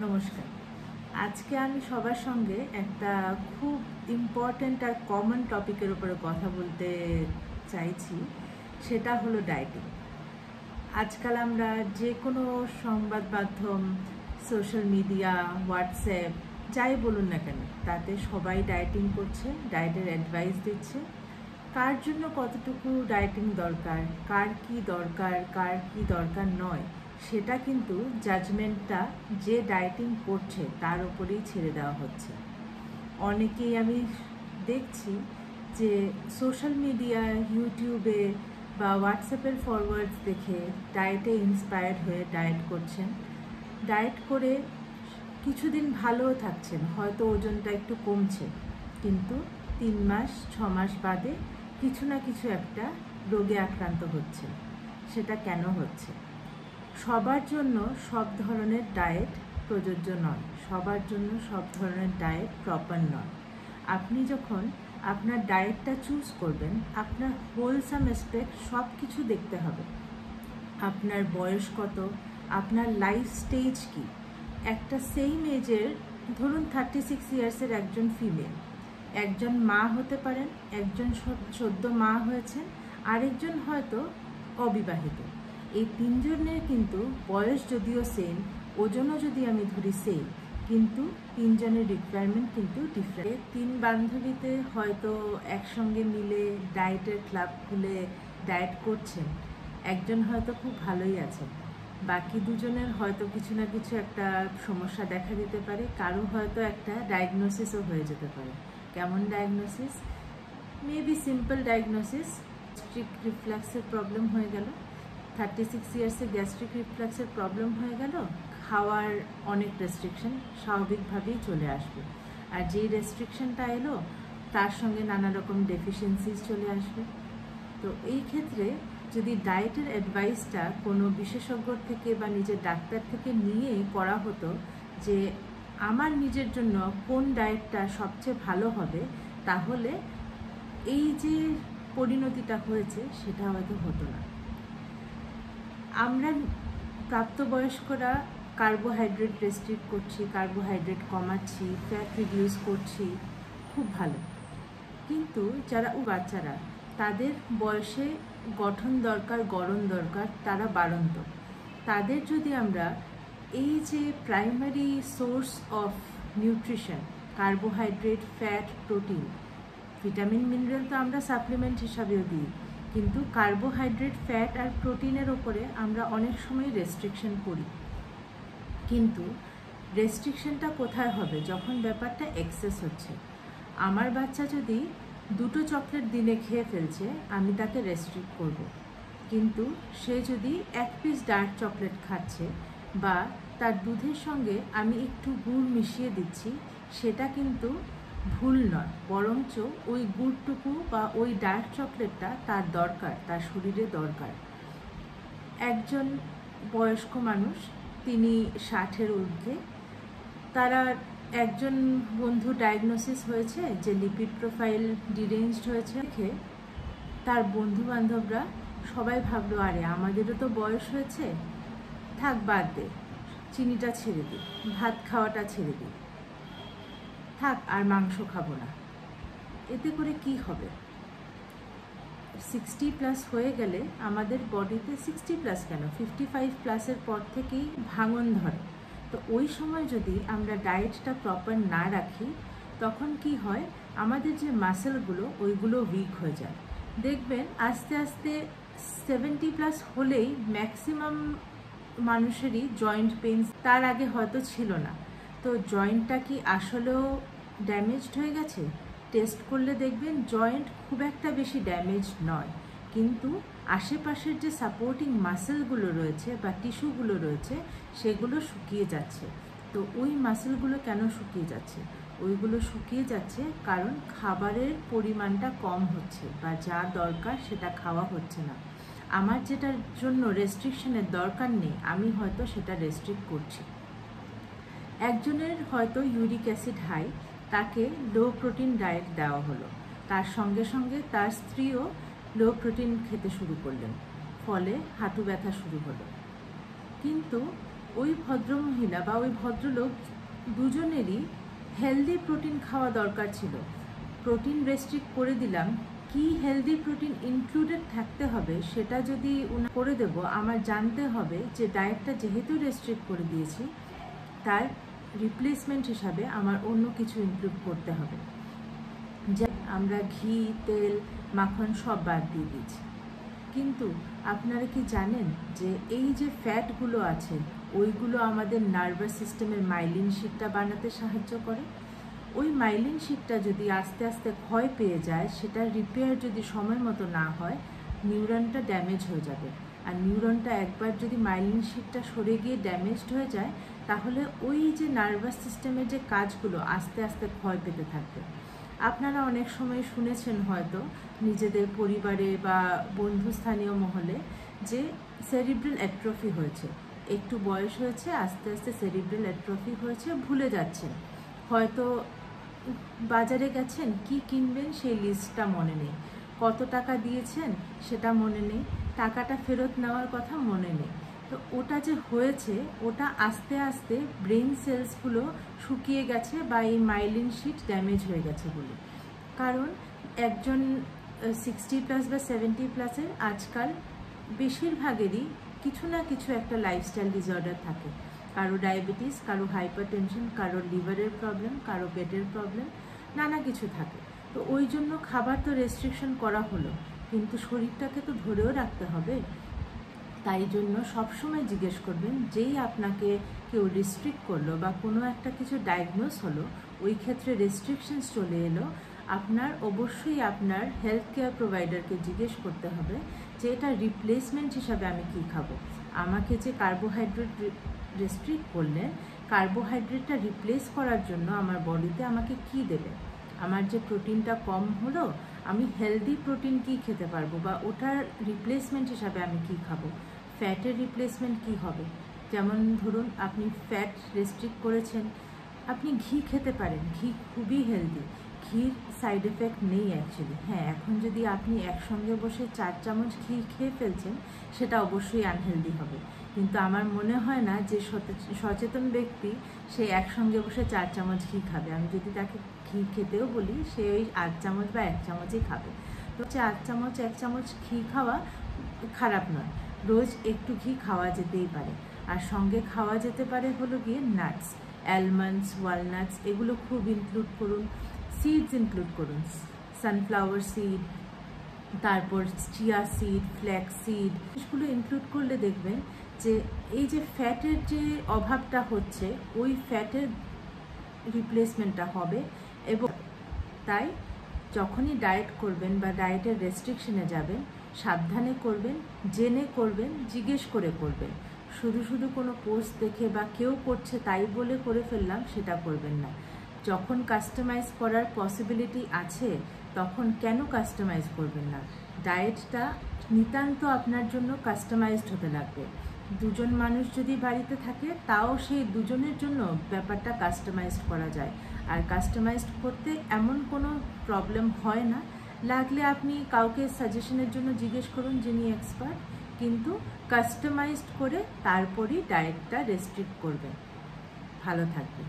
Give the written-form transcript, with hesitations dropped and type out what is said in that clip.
নমস্কার। আজকে আমি সবার সঙ্গে একটা খুব ইম্পর্ট্যান্ট আর কমন টপিকের উপরে কথা বলতে চাইছি, সেটা হলো ডায়েটিং। আজকাল আমরা যে কোনো সংবাদ মাধ্যম, সোশ্যাল মিডিয়া, হোয়াটসঅ্যাপ যাই বলুন না কেন, তাতে সবাই ডায়েটিং করছে, ডায়েটের অ্যাডভাইস দিচ্ছে। কার জন্য কতটুকু ডায়েটিং দরকার, কার কি দরকার নয়, সেটা কিন্তু জাজমেন্টটা যে ডায়েটিং করছে তার উপরেই ছেড়ে দেওয়া হচ্ছে। অনেকেই আমি দেখছি যে সোশ্যাল মিডিয়ায়, ইউটিউবে বা হোয়াটসঅ্যাপের ফরওয়ার্ডস দেখে ডায়েটে ইন্সপায়ার্ড হয়ে ডায়েট করছেন। ডায়েট করে কিছুদিন ভালোও থাকছেন, হয়তো ওজনটা একটু কমছে, কিন্তু 3 মাস 6 মাস বাদে কিছু না কিছু একটা রোগে আক্রান্ত হচ্ছে। সেটা কেন হচ্ছে? সবার জন্য সব ধরনের ডায়েট প্রযোজ্য নয়, সবার জন্য সব ধরনের ডায়েট প্রপার নয়। আপনি যখন আপনার ডায়েটটা চুজ করবেন, আপনার হোলসাম অ্যাসপেক্ট সব কিছু দেখতে হবে। আপনার বয়স কত, আপনার লাইফ স্টেজ কি। একটা সেম এজের, ধরুন 36 ইয়ার্সের একজন ফিমেল, একজন মা হতে পারেন, একজন সদ্য মা হয়েছেন, আরেকজন হয়তো অবিবাহিত। এই তিনজনের কিন্তু বয়স যদিও সেম, ওজনও যদি আমি ধরি সেম, কিন্তু তিনজনের রিকোয়ারমেন্ট কিন্তু ডিফারেন্ট। 3 বান্ধবীতে হয়তো একসঙ্গে মিলে ডায়েটের ক্লাব খুলে ডায়েট করছেন, একজন হয়তো খুব ভালোই আছেন, বাকি দুজনের হয়তো কিছু না কিছু একটা সমস্যা দেখা দিতে পারে, কারো হয়তো একটা ডায়াগনোসিসও হয়ে যেতে পারে। কেমন diagnosis? Maybe simple diagnosis, gastric রিফ্লাক্সের প্রবলেম হয়ে গেল। 36 ইয়ার্সে গ্যাস্ট্রিক রিফ্লাক্সের প্রবলেম হয়ে গেল, খাওয়ার অনেক রেস্ট্রিকশন স্বাভাবিকভাবেই চলে আসবে। আর যেই রেস্ট্রিকশনটা এলো, তার সঙ্গে নানা রকম ডেফিসিয়েন্সিস চলে আসবে। তো এই ক্ষেত্রে যদি ডায়েটের অ্যাডভাইসটা কোনো বিশেষজ্ঞর থেকে বা নিজের ডাক্তার থেকে নিয়ে করা হতো, যে আমার নিজের জন্য কোন ডায়েটটা সবচেয়ে ভালো হবে, তাহলে এই যে পরিণতিটা হয়েছে সেটা হয়তো হতো না। আমরা প্রাপ্তবয়স্করা কার্বোহাইড্রেট রেস্ট্রিক্ট করছি, কার্বোহাইড্রেট কমাচ্ছি, ফ্যাট রিডিউস করছি, খুব ভালো। কিন্তু যারা বাচ্চারা, তাদের বয়সে গঠন দরকার, গড়ন দরকার, তারা বাড়ন্ত। তাদের যদি আমরা এই যে primary source of nutrition, carbohydrate, fat, protein, vitamin mineral তো আমরা সাপ্লিমেন্ট হিসাবেও দিই, কিন্তু কার্বোহাইড্রেট, ফ্যাট আর প্রোটিনের ওপরে আমরা অনেক সময় রেস্ট্রিকশন করি। কিন্তু রেস্ট্রিকশনটা কোথায় হবে? যখন ব্যাপারটা এক্সেস হচ্ছে। আমার বাচ্চা যদি 2টো চকলেট দিনে খেয়ে ফেলছে, আমি তাকে রেস্ট্রিক্ট করব। কিন্তু সে যদি 1 পিস ডার্ক চকলেট খাচ্ছে বা তার দুধের সঙ্গে আমি একটু গুড় মিশিয়ে দিচ্ছি, সেটা কিন্তু ভুল নয়, বরঞ্চ ওই গুড়টুকু বা ওই ডার্ক চকলেটটা তার দরকার, তার শরীরে দরকার। একজন বয়স্ক মানুষ, তিনি 60-এর ঊর্ধ্বে, তারা একজন বন্ধু ডায়াগনোসিস হয়েছে যে লিপিড প্রোফাইল ডিরেঞ্জড হয়েছে। দেখে তার বন্ধু বান্ধবরা সবাই ভাবলো, আরে আমাদেরও তো বয়স হয়েছে, থাক বাদ দে, চিনিটা ছেড়ে দিই, ভাত খাওয়াটা ছেড়ে দিই, থাক আর মাংস খাবো না। এতে করে কি হবে? 60+ হয়ে গেলে আমাদের বডিতে, 60+ কেন, 55+-এর পর থেকেই ভাঙন ধরে। তো ওই সময় যদি আমরা ডায়েটটা প্রপার না রাখি, তখন কি হয়, আমাদের যে মাসেলগুলো, ওইগুলো উইক হয়ে যায়। দেখবেন আস্তে আস্তে 70+ হলেই ম্যাক্সিমাম মানুষেরই জয়েন্ট পেইন, তার আগে হয়তো ছিল না। তো জয়েন্টটা কি আসলেও ড্যামেজড হয়ে গেছে? টেস্ট করলে দেখবেন জয়েন্ট খুব একটা বেশি ড্যামেজ নয়, কিন্তু আশেপাশের যে সাপোর্টিং মাসেলগুলো রয়েছে বা টিস্যুগুলো রয়েছে, সেগুলো শুকিয়ে যাচ্ছে। তো ওই মাসেলগুলো কেন শুকিয়ে যাচ্ছে? ওইগুলো শুকিয়ে যাচ্ছে কারণ খাবারের পরিমাণটা কম হচ্ছে, বা যা দরকার সেটা খাওয়া হচ্ছে না। আমার যেটার জন্য রেস্ট্রিকশনের দরকার নেই, আমি হয়তো সেটা রেস্ট্রিক্ট করছি। একজনের হয়তো ইউরিক অ্যাসিড হাই, তাকে লো প্রোটিন ডায়েট দেওয়া হলো, তার সঙ্গে সঙ্গে তার স্ত্রীও লো প্রোটিন খেতে শুরু করলেন, ফলে হাঁটু ব্যথা শুরু হলো। কিন্তু ওই ভদ্রমহিলা বা ওই ভদ্রলোক দুজনেরই হেলদি প্রোটিন খাওয়া দরকার ছিল। প্রোটিন রেস্ট্রিক্ট করে দিলাম, কি হেলদি প্রোটিন ইনক্লুডেড থাকতে হবে সেটা যদি করে দেব, আমার জানতে হবে যে ডায়েটটা যেহেতু রেস্ট্রিক্ট করে দিয়েছি তার রিপ্লেসমেন্ট হিসাবে আমার অন্য কিছু ইনক্লুড করতে হবে। যে আমরা ঘি, তেল, মাখন সব বাদ দিয়ে দিচ্ছি, কিন্তু আপনারা কি জানেন যে এই যে ফ্যাটগুলো আছে ওইগুলো আমাদের নার্ভাস সিস্টেমের মাইলিন শিটটা বানাতে সাহায্য করে। ওই মাইলিন শিটটা যদি আস্তে আস্তে ক্ষয় পেয়ে যায়, সেটার রিপেয়ার যদি সময় মতো না হয়, নিউরনটা ড্যামেজ হয়ে যাবে। আর নিউরনটা একবার যদি মাইলিন শিটটা সরে গিয়ে ড্যামেজড হয়ে যায়, তাহলে ওই যে নার্ভাস সিস্টেমের যে কাজগুলো আস্তে আস্তে ক্ষয় পেতে থাকবে। আপনারা অনেক সময় শুনেছেন হয়তো নিজেদের পরিবারে বা বন্ধুস্থানীয় মহলে যে সেরিব্রাল অ্যাট্রফি হয়েছে, একটু বয়স হয়েছে আস্তে আস্তে সেরিব্রাল অ্যাট্রফি হয়েছে, ভুলে যাচ্ছেন। হয়তো বাজারে গেছেন, কি কিনবেন সেই লিস্টটা মনে নেই, কত টাকা দিয়েছেন সেটা মনে নেই, টাকাটা ফেরত নেওয়ার কথা মনে নেই। তো ওটা যে হয়েছে ওটা আস্তে আস্তে ব্রেন সেলসগুলো শুকিয়ে গেছে বা এই মাইলিন শিট ড্যামেজ হয়ে গেছে বলে। কারণ একজন 60+ বা 70+-এর আজকাল বেশিরভাগেরই কিছু না কিছু একটা লাইফস্টাইল ডিসঅর্ডার থাকে। কারো ডায়াবেটিস, কারো হাইপারটেনশন, কারো লিভারের প্রবলেম, কারো পেটের প্রবলেম, নানা কিছু থাকে। তো ওই জন্য খাবার তো রেস্ট্রিকশন করা হলো, কিন্তু শরীরটাকে তো ধরেও রাখতে হবে। তাই জন্য সবসময় জিজ্ঞেস করবেন, যেই আপনাকে কেউ রেস্ট্রিক্ট করলো বা কোনো একটা কিছু ডায়াগনোস হলো, ওই ক্ষেত্রে রেস্ট্রিকশনস চলে এলো, আপনার অবশ্যই আপনার হেলথ কেয়ার প্রোভাইডারকে জিজ্ঞেস করতে হবে যে এটা রিপ্লেসমেন্ট হিসাবে আমি কী খাবো। আমাকে যে কার্বোহাইড্রেট রেস্ট্রিক্ট করলেন, কার্বোহাইড্রেটটা রিপ্লেস করার জন্য আমার বডিতে আমাকে কি দেবে। আমার যে প্রোটিনটা কম হলো, আমি হেলদি প্রোটিন কী খেতে পারবো বা ওটার রিপ্লেসমেন্ট হিসাবে আমি কী খাবো। ফ্যাটের রিপ্লেসমেন্ট কী হবে, যেমন ধরুন আপনি ফ্যাট রেস্ট্রিক্ট করেছেন, আপনি ঘি খেতে পারেন, ঘি খুবই হেলদি, ঘির সাইড এফেক্ট নেই অ্যাকচুয়ালি। হ্যাঁ, এখন যদি আপনি একসঙ্গে বসে 4 চামচ ঘি খেয়ে ফেলছেন সেটা অবশ্যই আনহেলদি হবে, কিন্তু আমার মনে হয় না যে সচেতন ব্যক্তি সে একসঙ্গে বসে 4 চামচ ঘি খাবে। আমি যদি তাকে ঘি খেতেও বলি, সে ওই 8 চামচ বা 1 চামচই খাবে। তো 4 চামচ 1 চামচ ঘি খাওয়া খারাপ নয়, রোজ একটু ঘি খাওয়া যেতেই পারে। আর সঙ্গে খাওয়া যেতে পারে হলো গিয়ে নাটস, অ্যালমন্ডস, ওয়ালনাটস, এগুলো খুব ইনক্লুড করুন। সিডস ইনক্লুড করুন, সানফ্লাওয়ার সিড, তারপর চিয়া সিড, ফ্ল্যাক্স সিড, এগুলো ইনক্লুড করলে দেখবেন যে এই যে ফ্যাটের যে অভাবটা হচ্ছে ওই ফ্যাটের রিপ্লেসমেন্টটা হবে। এবং তাই যখনই ডায়েট করবেন বা ডায়েটের রেস্ট্রিকশনে যাবেন, সাবধানে করবেন, জেনে করবেন, জিজ্ঞেস করে করবেন। শুধু শুধু কোনো পোস্ট দেখে বা কেউ করছে তাই বলে করে ফেললাম সেটা করবেন না। যখন কাস্টমাইজ করার পসিবিলিটি আছে তখন কেন কাস্টমাইজ করবেন না। ডায়েটটা নিতান্ত আপনার জন্য কাস্টমাইজড হতে লাগবে। দুজন মানুষ যদি বাড়িতে থাকে তাও সেই দুজনের জন্য ব্যাপারটা কাস্টমাইজড করা যায়। আর কাস্টমাইজড করতে এমন কোনো প্রবলেম হয় না। লাগলে আপনি কাউকে সাজেশনের জন্য জিজ্ঞেস করুন যিনি এক্সপার্ট, কিন্তু কাস্টমাইজড করে তারপরই ডায়েটটা রেস্ট্রিক্ট করবেন। ভালো থাকবে।